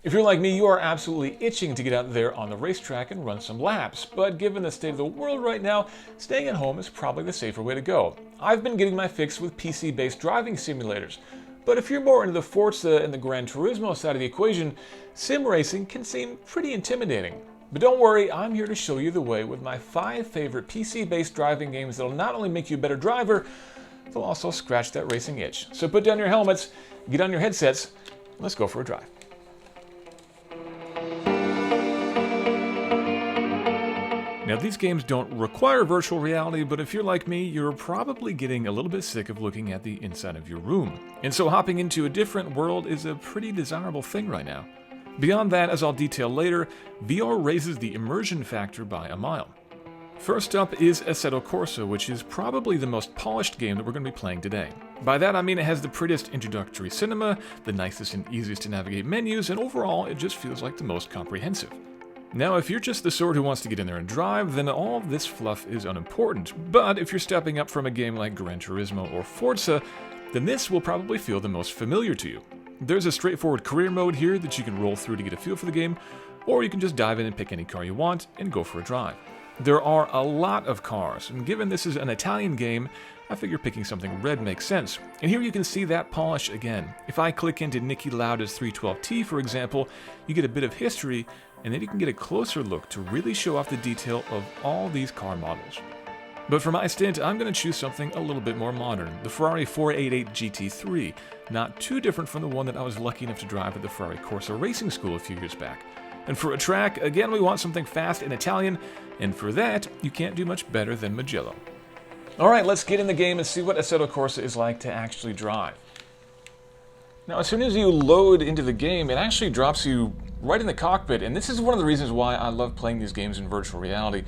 If you're like me, you are absolutely itching to get out there on the racetrack and run some laps, but given the state of the world right now, staying at home is probably the safer way to go. I've been getting my fix with PC-based driving simulators, but if you're more into the Forza and the Gran Turismo side of the equation, sim racing can seem pretty intimidating. But don't worry, I'm here to show you the way with my 5 favorite PC-based driving games that'll not only make you a better driver, they'll also scratch that racing itch. So put down your helmets, get on your headsets, and let's go for a drive. Now, these games don't require virtual reality, but if you're like me, you're probably getting a little bit sick of looking at the inside of your room. And so hopping into a different world is a pretty desirable thing right now. Beyond that, as I'll detail later, VR raises the immersion factor by a mile. First up is Assetto Corsa, which is probably the most polished game that we're going to be playing today. By that I mean it has the prettiest introductory cinema, the nicest and easiest to navigate menus, and overall it just feels like the most comprehensive. Now, if you're just the sort who wants to get in there and drive, then all of this fluff is unimportant. But if you're stepping up from a game like Gran Turismo or Forza, then this will probably feel the most familiar to you. There's a straightforward career mode here that you can roll through to get a feel for the game, or you can just dive in and pick any car you want and go for a drive. There are a lot of cars, and given this is an Italian game, I figure picking something red makes sense. And here you can see that polish again. If I click into Niki Lauda's 312T, for example, you get a bit of history, and then you can get a closer look to really show off the detail of all these car models. But for my stint, I'm going to choose something a little bit more modern, the Ferrari 488 GT3, not too different from the one that I was lucky enough to drive at the Ferrari Corsa Racing School a few years back. And for a track, again, we want something fast and Italian, and for that, you can't do much better than Mugello. Alright, let's get in the game and see what Assetto Corsa is like to actually drive. Now, as soon as you load into the game, it actually drops you right in the cockpit, and this is one of the reasons why I love playing these games in virtual reality,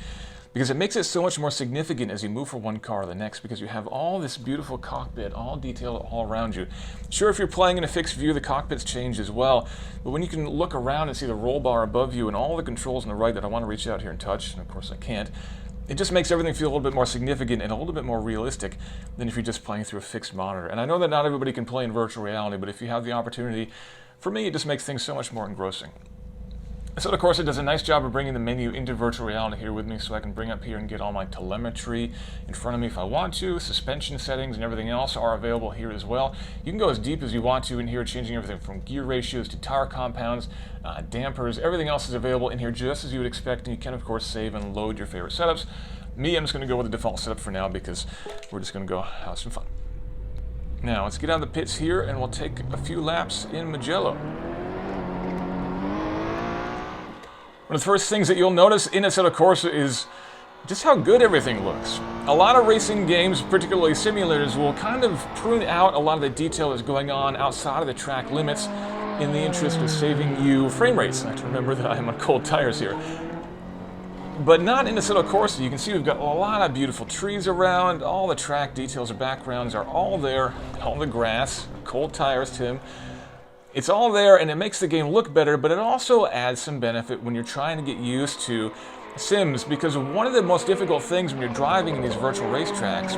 because it makes it so much more significant as you move from one car to the next, because you have all this beautiful cockpit, all detailed all around you. Sure, if you're playing in a fixed view, the cockpit's changed as well, but when you can look around and see the roll bar above you and all the controls on the right that I want to reach out here and touch, and of course I can't, it just makes everything feel a little bit more significant and a little bit more realistic than if you're just playing through a fixed monitor. And I know that not everybody can play in virtual reality, but if you have the opportunity, for me, it just makes things so much more engrossing. So, of course, it does a nice job of bringing the menu into virtual reality here with me, so I can bring up here and get all my telemetry in front of me if I want to. Suspension settings and everything else are available here as well. You can go as deep as you want to in here, changing everything from gear ratios to tire compounds, dampers. Everything else is available in here just as you would expect, and you can, of course, save and load your favorite setups. Me, I'm just going to go with the default setup for now because we're just going to go have some fun. Now, let's get out of the pits here, and we'll take a few laps in Mugello. One of the first things that you'll notice in Assetto Corsa is just how good everything looks. A lot of racing games, particularly simulators, will kind of prune out a lot of the detail that's going on outside of the track limits in the interest of saving you frame rates. I have to remember that I am on cold tires here. But not in Assetto Corsa. You can see we've got a lot of beautiful trees around, all the track details or backgrounds are all there, all the grass, cold tires, Tim. It's all there, and it makes the game look better, but it also adds some benefit when you're trying to get used to sims, because one of the most difficult things when you're driving in these virtual racetracks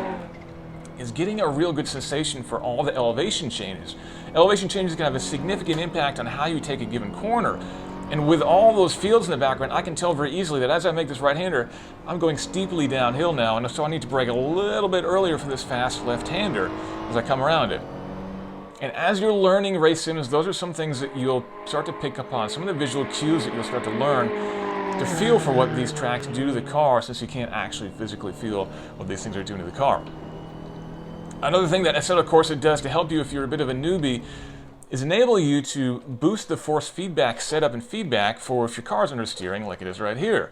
is getting a real good sensation for all the elevation changes. Elevation changes can have a significant impact on how you take a given corner. And with all those fields in the background, I can tell very easily that as I make this right-hander, I'm going steeply downhill now, and so I need to brake a little bit earlier for this fast left-hander as I come around it. And as you're learning race sims, those are some things that you'll start to pick up on, some of the visual cues that you'll start to learn to feel for what these tracks do to the car, since you can't actually physically feel what these things are doing to the car. Another thing that Assetto Corsa does to help you if you're a bit of a newbie is enable you to boost the force feedback setup and feedback for if your car's understeering, like it is right here.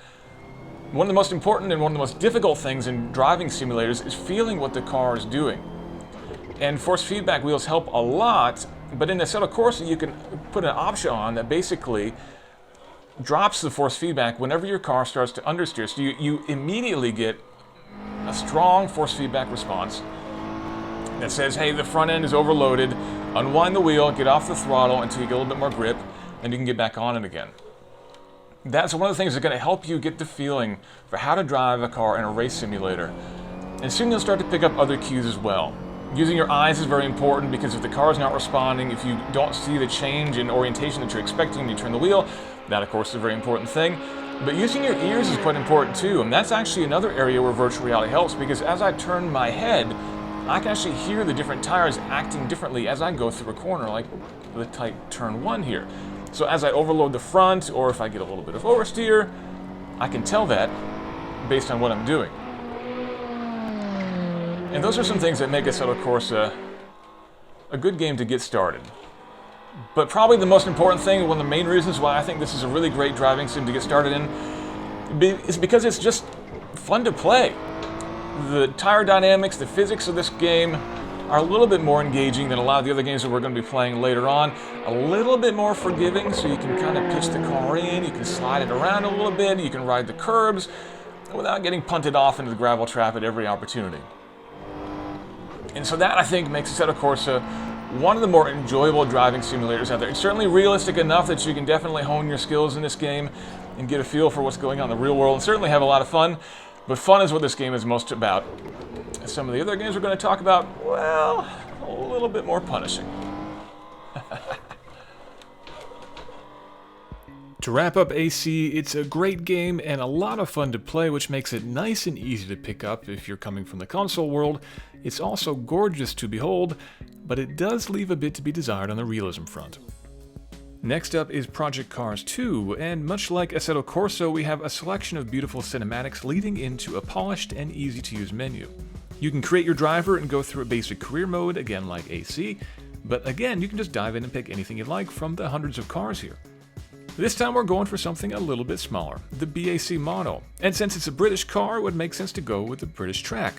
One of the most important and one of the most difficult things in driving simulators is feeling what the car is doing. And force feedback wheels help a lot, but in Assetto Corsa you can put an option on that basically drops the force feedback whenever your car starts to understeer. So you immediately get a strong force feedback response that says, hey, the front end is overloaded, unwind the wheel, get off the throttle until you get a little bit more grip, and you can get back on it again. That's one of the things that's going to help you get the feeling for how to drive a car in a race simulator. And soon you'll start to pick up other cues as well. Using your eyes is very important because if the car is not responding, if you don't see the change in orientation that you're expecting when you turn the wheel, that of course is a very important thing. But using your ears is quite important too, and that's actually another area where virtual reality helps, because as I turn my head, I can actually hear the different tires acting differently as I go through a corner, like the tight turn 1 here. So as I overload the front, or if I get a little bit of oversteer, I can tell that based on what I'm doing. And those are some things that make Assetto Corsa a good game to get started. But probably the most important thing, one of the main reasons why I think this is a really great driving sim to get started in, is because it's just fun to play. The tire dynamics, the physics of this game are a little bit more engaging than a lot of the other games that we're going to be playing later on. A little bit more forgiving, so you can kind of pitch the car in, you can slide it around a little bit, you can ride the curbs without getting punted off into the gravel trap at every opportunity. And so that, I think, makes Assetto Corsa one of the more enjoyable driving simulators out there. It's certainly realistic enough that you can definitely hone your skills in this game and get a feel for what's going on in the real world, and certainly have a lot of fun. But fun is what this game is most about. Some of the other games we're going to talk about, well, a little bit more punishing. To wrap up AC, it's a great game and a lot of fun to play, which makes it nice and easy to pick up if you're coming from the console world. It's also gorgeous to behold, but it does leave a bit to be desired on the realism front. Next up is Project Cars 2, and much like Assetto Corsa, we have a selection of beautiful cinematics leading into a polished and easy-to-use menu. You can create your driver and go through a basic career mode, again like AC, but again, you can just dive in and pick anything you'd like from the hundreds of cars here. This time we're going for something a little bit smaller, the BAC Mono, and since it's a British car, it would make sense to go with the British track.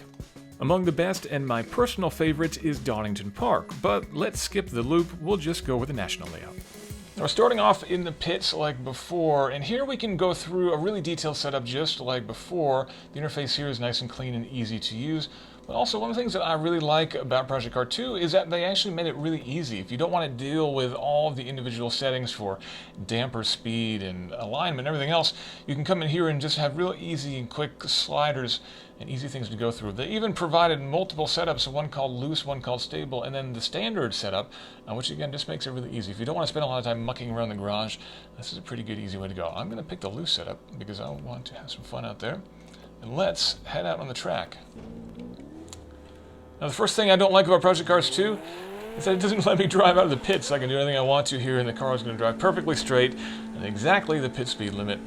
Among the best and my personal favorite is Donington Park, but let's skip the loop, we'll just go with the national layout. Now we're starting off in the pits like before, and here we can go through a really detailed setup just like before. The interface here is nice and clean and easy to use. But also, one of the things that I really like about Project Cars 2 is that they actually made it really easy. If you don't want to deal with all of the individual settings for damper speed and alignment and everything else, you can come in here and just have real easy and quick sliders and easy things to go through. They even provided multiple setups, one called loose, one called stable, and then the standard setup, which again just makes it really easy. If you don't want to spend a lot of time mucking around the garage, this is a pretty good, easy way to go. I'm going to pick the loose setup because I want to have some fun out there. And let's head out on the track. Now the first thing I don't like about Project Cars 2 is that it doesn't let me drive out of the pits. I can do anything I want to here and the car is going to drive perfectly straight and exactly the pit speed limit.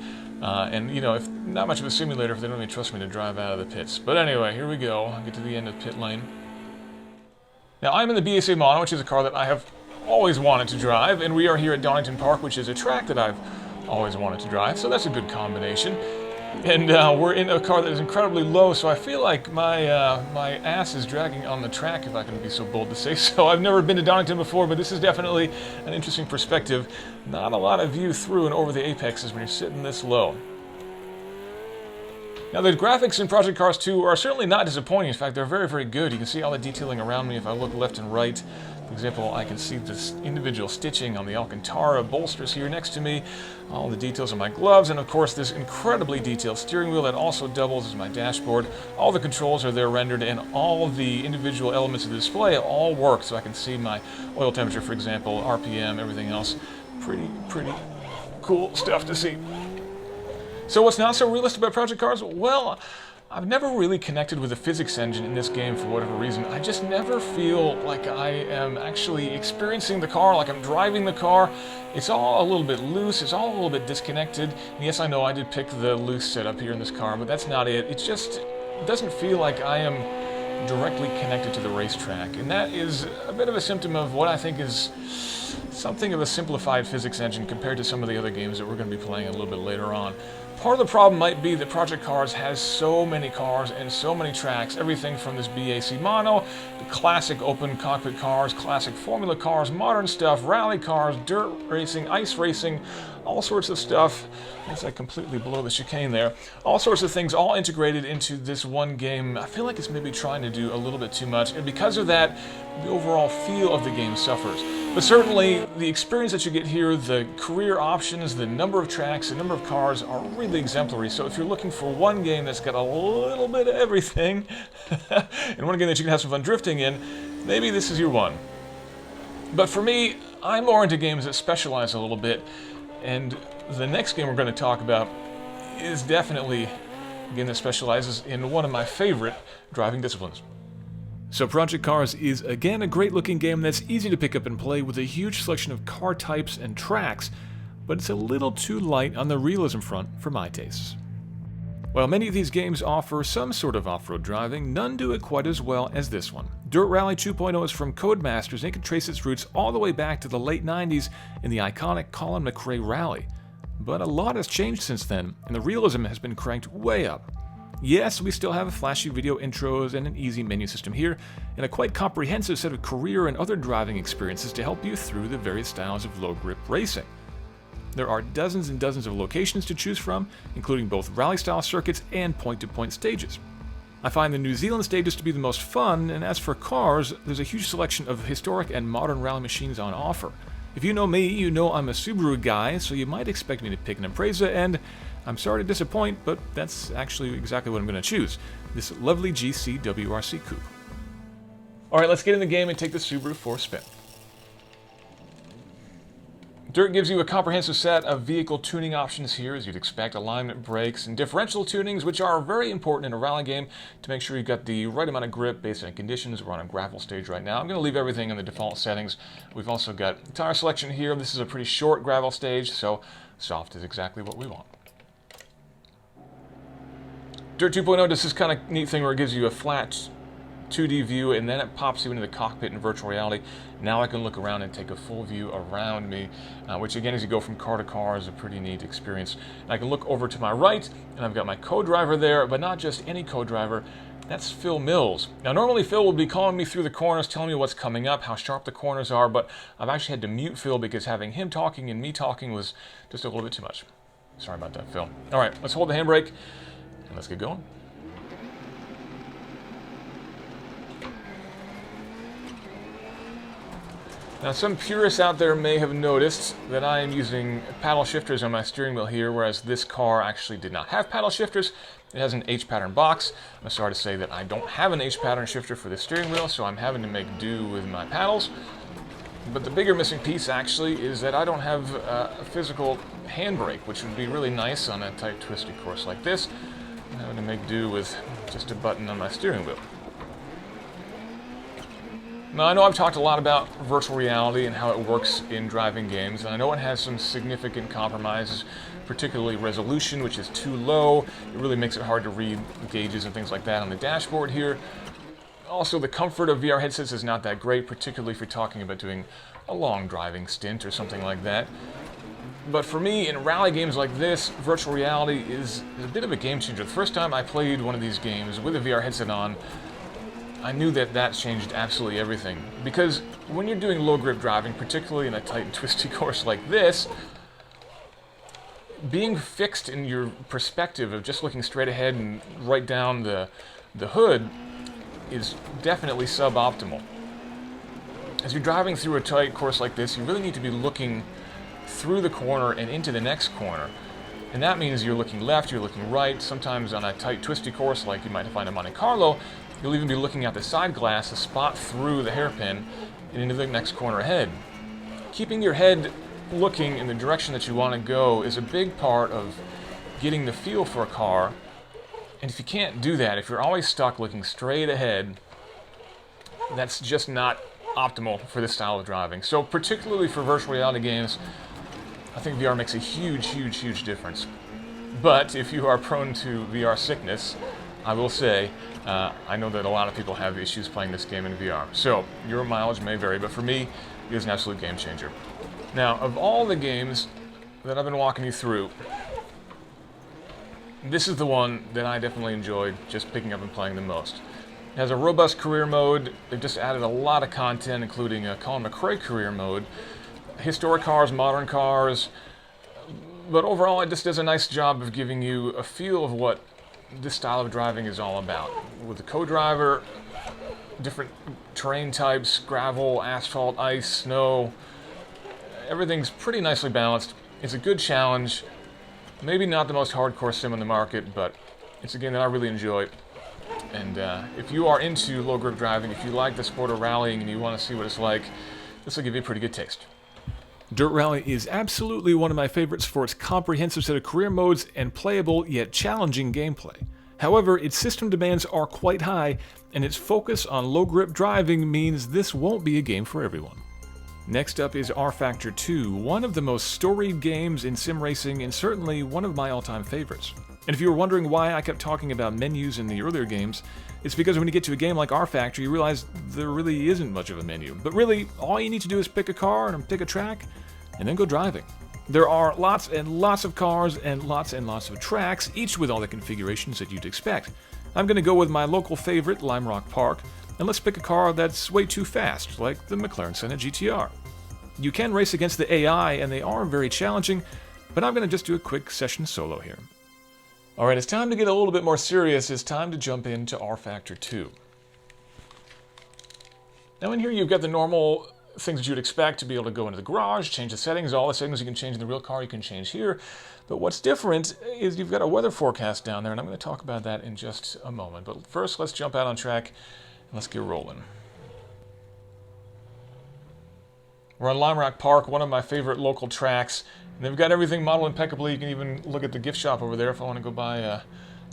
And you know, if not much of a simulator if they don't even trust me to drive out of the pits. But anyway, here we go. I'll get to the end of the pit lane. Now I'm in the BAC Mono, which is a car that I have always wanted to drive, and we are here at Donington Park, which is a track that I've always wanted to drive, so that's a good combination. And we're in a car that is incredibly low, so I feel like my ass is dragging on the track, if I can be so bold to say so. I've never been to Donington before, but this is definitely an interesting perspective. Not a lot of view through and over the apexes when you're sitting this low. Now the graphics in Project Cars 2 are certainly not disappointing. In fact, they're very, very good. You can see all the detailing around me if I look left and right. For example, I can see this individual stitching on the Alcantara bolsters here next to me, all the details on my gloves, and of course this incredibly detailed steering wheel that also doubles as my dashboard. All the controls are there rendered, and all of the individual elements of the display all work, so I can see my oil temperature, for example, RPM, everything else. Pretty cool stuff to see. So what's not so realistic about Project Cars? Well, I've never really connected with the physics engine in this game for whatever reason. I just never feel like I am actually experiencing the car, like I'm driving the car. It's all a little bit loose, it's all a little bit disconnected. And yes, I know I did pick the loose setup here in this car, but that's not it. It just doesn't feel like I am directly connected to the racetrack. And that is a bit of a symptom of what I think is something of a simplified physics engine compared to some of the other games that we're going to be playing a little bit later on. Part of the problem might be that Project Cars has so many cars and so many tracks, everything from this BAC Mono, the classic open cockpit cars, classic formula cars, modern stuff, rally cars, dirt racing, ice racing, all sorts of stuff. As I completely blow the chicane there. All sorts of things all integrated into this one game. I feel like it's maybe trying to do a little bit too much, and because of that, the overall feel of the game suffers. But certainly, the experience that you get here, the career options, the number of tracks, the number of cars are really exemplary. So if you're looking for one game that's got a little bit of everything, and one game that you can have some fun drifting in, maybe this is your one. But for me, I'm more into games that specialize a little bit, and the next game we're going to talk about is definitely a game that specializes in one of my favorite driving disciplines. So Project Cars is again a great looking game that's easy to pick up and play with a huge selection of car types and tracks, but it's a little too light on the realism front for my tastes. While many of these games offer some sort of off-road driving, none do it quite as well as this one. Dirt Rally 2.0 is from Codemasters and it can trace its roots all the way back to the late 90s in the iconic Colin McRae Rally. But a lot has changed since then, and the realism has been cranked way up. Yes, we still have flashy video intros and an easy menu system here, and a quite comprehensive set of career and other driving experiences to help you through the various styles of low-grip racing. There are dozens and dozens of locations to choose from, including both rally-style circuits and point-to-point stages. I find the New Zealand stages to be the most fun, and as for cars, there's a huge selection of historic and modern rally machines on offer. If you know me, you know I'm a Subaru guy, so you might expect me to pick an Impreza, and I'm sorry to disappoint, but that's actually exactly what I'm going to choose, this lovely GC WRC coupe. Alright, let's get in the game and take the Subaru for a spin. Dirt gives you a comprehensive set of vehicle tuning options here, as you'd expect, alignment, brakes, and differential tunings, which are very important in a rally game to make sure you've got the right amount of grip based on conditions. We're on a gravel stage right now. I'm going to leave everything in the default settings. We've also got tire selection here. This is a pretty short gravel stage, so soft is exactly what we want. Dirt 2.0 does this kind of neat thing where it gives you a flat 2D view, and then it pops you into the cockpit in virtual reality. Now I can look around and take a full view around me, which again, as you go from car to car, is a pretty neat experience. And I can look over to my right, and I've got my co-driver there, but not just any co-driver. That's Phil Mills. Now normally Phil will be calling me through the corners, telling me what's coming up, how sharp the corners are, but I've actually had to mute Phil because having him talking and me talking was just a little bit too much. Sorry about that, Phil. All right, let's hold the handbrake, and let's get going. Now some purists out there may have noticed that I am using paddle shifters on my steering wheel here, whereas this car actually did not have paddle shifters. It has an H-pattern box. I'm sorry to say that I don't have an H-pattern shifter for the steering wheel, so I'm having to make do with my paddles. But the bigger missing piece actually is that I don't have a physical handbrake, which would be really nice on a tight twisty course like this. I'm having to make do with just a button on my steering wheel. Now, I know I've talked a lot about virtual reality and how it works in driving games, and I know it has some significant compromises, particularly resolution, which is too low. It really makes it hard to read gauges and things like that on the dashboard here. Also, the comfort of VR headsets is not that great, particularly if you're talking about doing a long driving stint or something like that. But for me, in rally games like this, virtual reality is a bit of a game changer. The first time I played one of these games with a VR headset on, I knew that changed absolutely everything. Because when you're doing low grip driving, particularly in a tight and twisty course like this, being fixed in your perspective of just looking straight ahead and right down the hood is definitely suboptimal. As you're driving through a tight course like this, you really need to be looking through the corner and into the next corner. And that means you're looking left, you're looking right. Sometimes on a tight, twisty course like you might find in Monte Carlo, you'll even be looking at the side glass to spot through the hairpin and into the next corner ahead. Keeping your head looking in the direction that you want to go is a big part of getting the feel for a car. And if you can't do that, if you're always stuck looking straight ahead, that's just not optimal for this style of driving. So particularly for virtual reality games, I think VR makes a huge, huge, huge difference. But if you are prone to VR sickness, I will say, I know that a lot of people have issues playing this game in VR. So your mileage may vary, but for me, it is an absolute game changer. Now, of all the games that I've been walking you through, this is the one that I definitely enjoyed just picking up and playing the most. It has a robust career mode. They've just added a lot of content, including a Colin McRae career mode, historic cars, modern cars, but overall it just does a nice job of giving you a feel of what this style of driving is all about. With the co-driver, different terrain types, gravel, asphalt, ice, snow, everything's pretty nicely balanced. It's a good challenge. Maybe not the most hardcore sim on the market, but it's a game that I really enjoy. And if you are into low grip driving, if you like the sport of rallying and you want to see what it's like, this will give you a pretty good taste. Dirt Rally is absolutely one of my favorites for its comprehensive set of career modes and playable yet challenging gameplay. However, its system demands are quite high, and its focus on low grip driving means this won't be a game for everyone. Next up is rFactor 2, one of the most storied games in sim racing and certainly one of my all-time favorites. And if you were wondering why I kept talking about menus in the earlier games, it's because when you get to a game like rFactor, you realize there really isn't much of a menu. But really, all you need to do is pick a car and pick a track, and then go driving. There are lots and lots of cars and lots of tracks, each with all the configurations that you'd expect. I'm going to go with my local favorite, Lime Rock Park, and let's pick a car that's way too fast, like the McLaren Senna GTR. You can race against the AI, and they are very challenging, but I'm going to just do a quick session solo here. Alright, it's time to get a little bit more serious. It's time to jump into rFactor 2. Now in here you've got the normal things that you'd expect to be able to go into the garage, change the settings. All the settings you can change in the real car you can change here. But what's different is you've got a weather forecast down there, and I'm going to talk about that in just a moment. But first, let's jump out on track and let's get rolling. We're on Lime Rock Park, one of my favorite local tracks. And they've got everything modeled impeccably. You can even look at the gift shop over there if I want to go buy a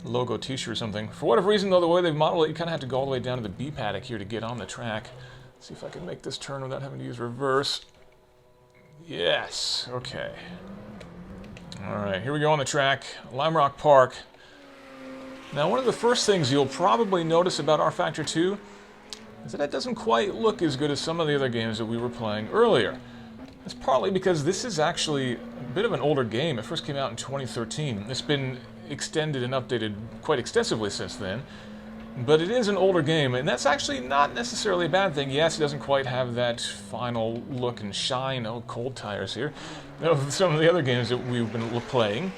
logo t-shirt or something. For whatever reason, though, the way they've modeled it, you kind of have to go all the way down to the B paddock here to get on the track. Let's see if I can make this turn without having to use reverse. Yes, okay. Alright, here we go on the track, Lime Rock Park. Now, one of the first things you'll probably notice about rFactor 2 is that it doesn't quite look as good as some of the other games that we were playing earlier. It's partly because this is actually a bit of an older game. It first came out in 2013. It's been extended and updated quite extensively since then. But it is an older game, and that's actually not necessarily a bad thing. Yes, it doesn't quite have that final look and shine, oh, cold tires here, of some of the other games that we've been playing.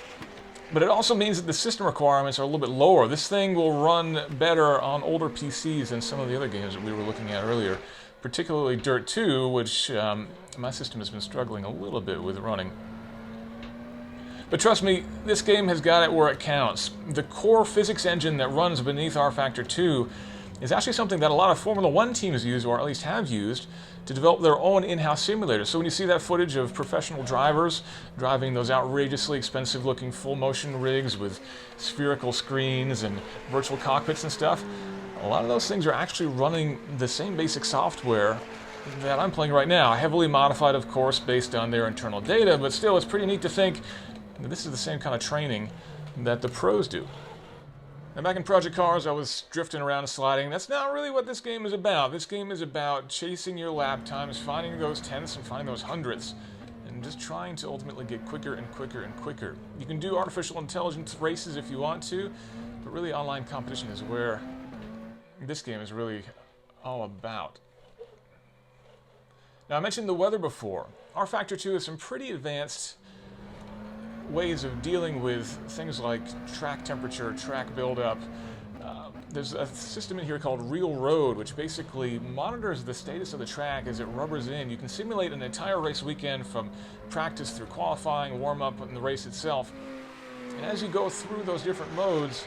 But it also means that the system requirements are a little bit lower. This thing will run better on older PCs than some of the other games that we were looking at earlier, particularly Dirt 2, which my system has been struggling a little bit with running. But trust me, this game has got it where it counts. The core physics engine that runs beneath rFactor 2 is actually something that a lot of Formula 1 teams use, or at least have used, to develop their own in-house simulators. So when you see that footage of professional drivers driving those outrageously expensive-looking full-motion rigs with spherical screens and virtual cockpits and stuff, a lot of those things are actually running the same basic software that I'm playing right now. Heavily modified, of course, based on their internal data, but still, it's pretty neat to think that this is the same kind of training that the pros do. Now, back in Project Cars, I was drifting around and sliding. That's not really what this game is about. This game is about chasing your lap times, finding those tenths and finding those hundredths, and just trying to ultimately get quicker and quicker and quicker. You can do artificial intelligence races if you want to, but really online competition is where this game is really all about. Now, I mentioned the weather before. rFactor 2 has some pretty advanced ways of dealing with things like track temperature, track buildup. There's a system in here called Real Road, which basically monitors the status of the track as it rubbers in. You can simulate an entire race weekend from practice through qualifying, warm-up, and the race itself. And as you go through those different modes,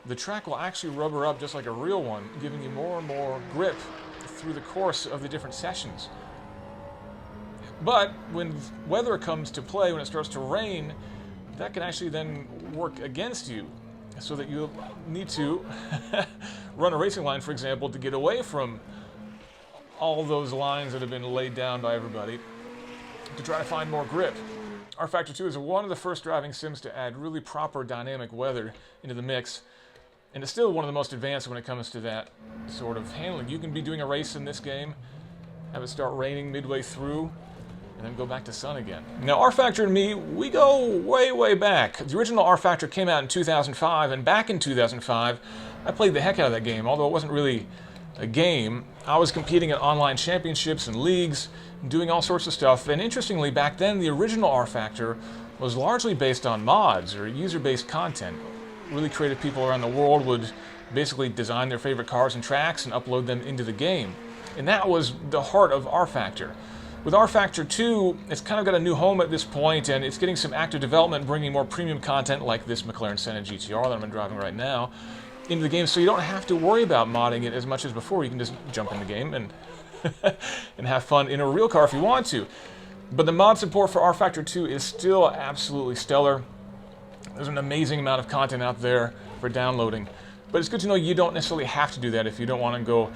the track will actually rubber up just like a real one, giving you more and more grip through the course of the different sessions. But when weather comes to play, when it starts to rain, that can actually then work against you, so that you need to run a racing line, for example, to get away from all those lines that have been laid down by everybody to try to find more grip. rFactor 2 is one of the first driving sims to add really proper dynamic weather into the mix, and it's still one of the most advanced when it comes to that sort of handling. You can be doing a race in this game, have it start raining midway through, and then go back to sun again. Now, rFactor and me, we go way, way back. The original rFactor came out in 2005, and back in 2005, I played the heck out of that game. Although it wasn't really a game, I was competing at online championships and leagues, doing all sorts of stuff. And interestingly, back then, the original rFactor was largely based on mods or user-based content. Really creative people around the world would basically design their favorite cars and tracks and upload them into the game. And that was the heart of rFactor. With rFactor 2, it's kind of got a new home at this point, and it's getting some active development, bringing more premium content like this McLaren Senna GTR that I'm driving right now. into the game, so you don't have to worry about modding it as much as before. You can just jump in the game and and have fun in a real car if you want to. But the mod support for R-Factor 2 is still absolutely stellar. There's an amazing amount of content out there for downloading. But it's good to know you don't necessarily have to do that if you don't want to go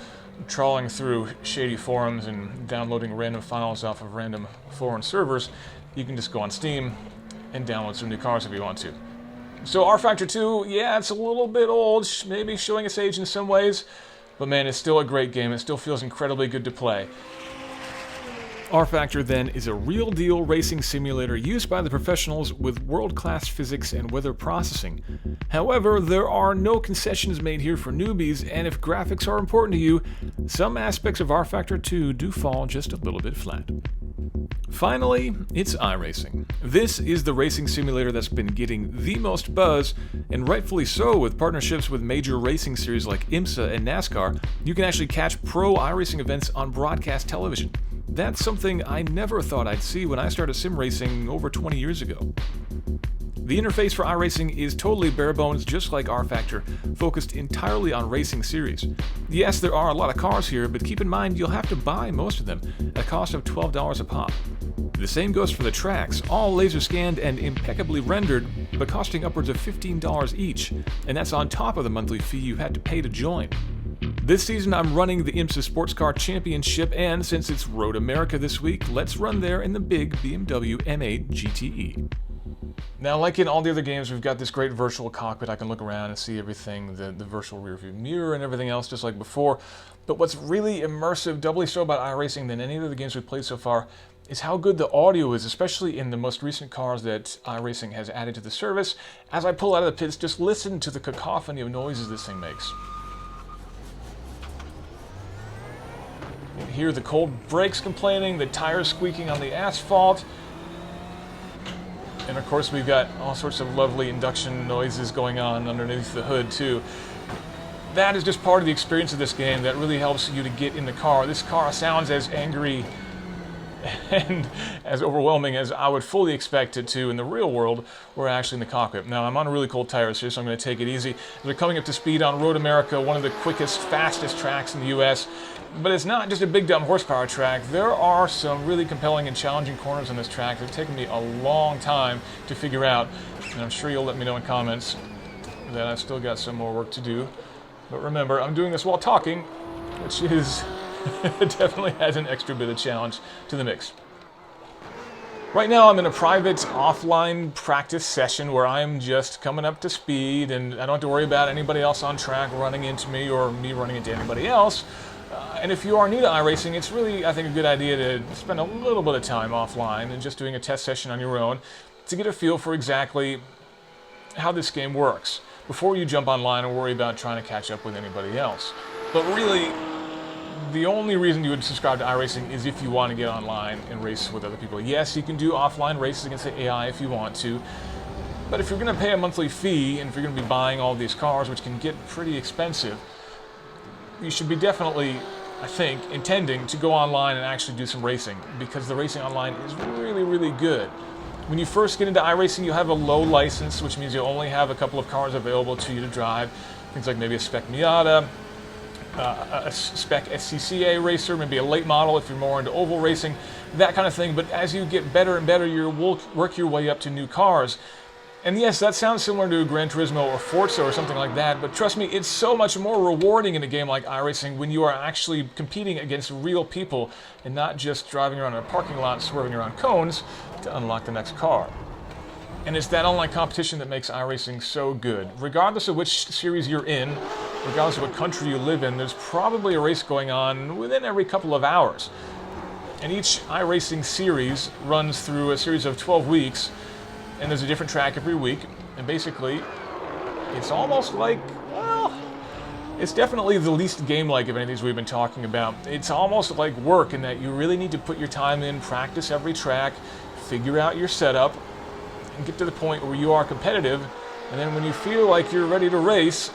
trawling through shady forums and downloading random files off of random foreign servers. You can just go on Steam and download some new cars if you want to. So R-Factor 2, yeah, it's a little bit old, maybe showing its age in some ways, but man, it's still a great game. It still feels incredibly good to play. R-Factor, then, is a real-deal racing simulator used by the professionals with world-class physics and weather processing. However, there are no concessions made here for newbies, and if graphics are important to you, some aspects of R-Factor 2 do fall just a little bit flat. Finally, it's iRacing. This is the racing simulator that's been getting the most buzz, and rightfully so. With partnerships with major racing series like IMSA and NASCAR, you can actually catch pro iRacing events on broadcast television. That's something I never thought I'd see when I started sim racing over 20 years ago. The interface for iRacing is totally bare bones, just like R-Factor, focused entirely on racing series. Yes, there are a lot of cars here, but keep in mind you'll have to buy most of them at a cost of $12 a pop. The same goes for the tracks, all laser scanned and impeccably rendered, but costing upwards of $15 each, and that's on top of the monthly fee you had to pay to join. This season I'm running the IMSA Sports Car Championship, and since it's Road America this week, let's run there in the big BMW M8 GTE. Now, like in all the other games, we've got this great virtual cockpit. I can look around and see everything, the virtual rearview mirror and everything else, just like before. But what's really immersive, doubly so about iRacing than any of the games we've played so far, is how good the audio is, especially in the most recent cars that iRacing has added to the service. As I pull out of the pits, just listen to the cacophony of noises this thing makes. You can hear the cold brakes complaining, the tires squeaking on the asphalt. And of course we've got all sorts of lovely induction noises going on underneath the hood too. That is just part of the experience of this game that really helps you to get in the car. This car sounds as angry and as overwhelming as I would fully expect it to in the real world or actually in the cockpit. Now, I'm on really cold tires here, so I'm going to take it easy. We're coming up to speed on Road America, one of the quickest, fastest tracks in the US. But it's not just a big dumb horsepower track. There are some really compelling and challenging corners on this track that have taken me a long time to figure out, and I'm sure you'll let me know in comments that I've still got some more work to do. But remember, I'm doing this while talking, which is definitely adds an extra bit of challenge to the mix. Right now I'm in a private offline practice session where I'm just coming up to speed and I don't have to worry about anybody else on track running into me or me running into anybody else. And if you are new to iRacing, it's really, I think, a good idea to spend a little bit of time offline and just doing a test session on your own to get a feel for exactly how this game works before you jump online and worry about trying to catch up with anybody else. But really, the only reason you would subscribe to iRacing is if you want to get online and race with other people. Yes, you can do offline races against the AI if you want to, but if you're going to pay a monthly fee and if you're going to be buying all these cars, which can get pretty expensive, you should be definitely, I think, intending to go online and actually do some racing, because the racing online is really, really good. When you first get into iRacing, you'll have a low license, which means you'll only have a couple of cars available to you to drive. Things like maybe a spec Miata, a spec SCCA racer, maybe a late model if you're more into oval racing, that kind of thing. But as you get better and better, you'll work your way up to new cars. And yes, that sounds similar to Gran Turismo or Forza or something like that, but trust me, it's so much more rewarding in a game like iRacing when you are actually competing against real people and not just driving around in a parking lot swerving around cones to unlock the next car. And it's that online competition that makes iRacing so good. Regardless of which series you're in, regardless of what country you live in, there's probably a race going on within every couple of hours. And each iRacing series runs through a series of 12 weeks, and there's a different track every week, and basically, it's almost like, well, it's definitely the least game-like of any of these we've been talking about. It's almost like work in that you really need to put your time in, practice every track, figure out your setup, and get to the point where you are competitive, and then when you feel like you're ready to race,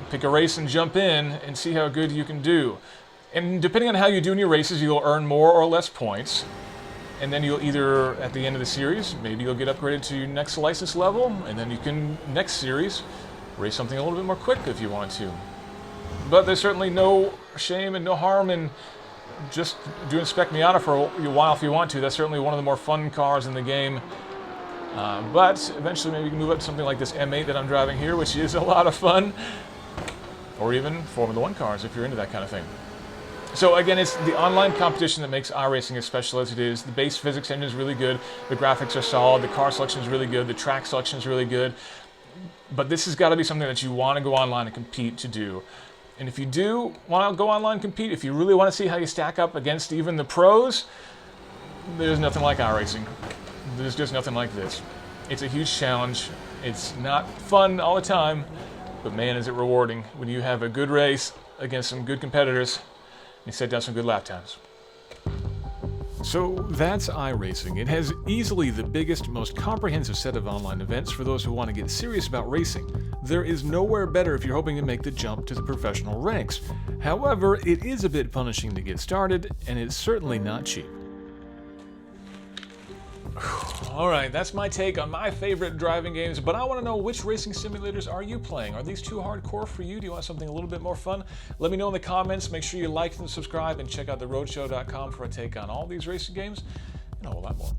pick a race and jump in and see how good you can do. And depending on how you do in your races, you'll earn more or less points. And then you'll either, at the end of the series, maybe you'll get upgraded to your next license level, and then you can, next series, race something a little bit more quick if you want to. But there's certainly no shame and no harm in just doing Spec Miata for a while if you want to. That's certainly one of the more fun cars in the game. But eventually maybe you can move up to something like this M8 that I'm driving here, which is a lot of fun. Or even Formula 1 cars if you're into that kind of thing. So again, it's the online competition that makes iRacing as special as it is. The base physics engine is really good, the graphics are solid, the car selection is really good, the track selection is really good. But this has got to be something that you want to go online and compete to do. And if you do want to go online and compete, if you really want to see how you stack up against even the pros, there's nothing like iRacing. There's just nothing like this. It's a huge challenge. It's not fun all the time, but man, is it rewarding when you have a good race against some good competitors. You set down some good lap times. So that's iRacing. It has easily the biggest, most comprehensive set of online events for those who want to get serious about racing. There is nowhere better if you're hoping to make the jump to the professional ranks. However, it is a bit punishing to get started, and it's certainly not cheap. Alright, that's my take on my favorite driving games, but I want to know, which racing simulators are you playing? Are these too hardcore for you? Do you want something a little bit more fun? Let me know in the comments. Make sure you like and subscribe, and check out theroadshow.com for a take on all these racing games and a whole lot more.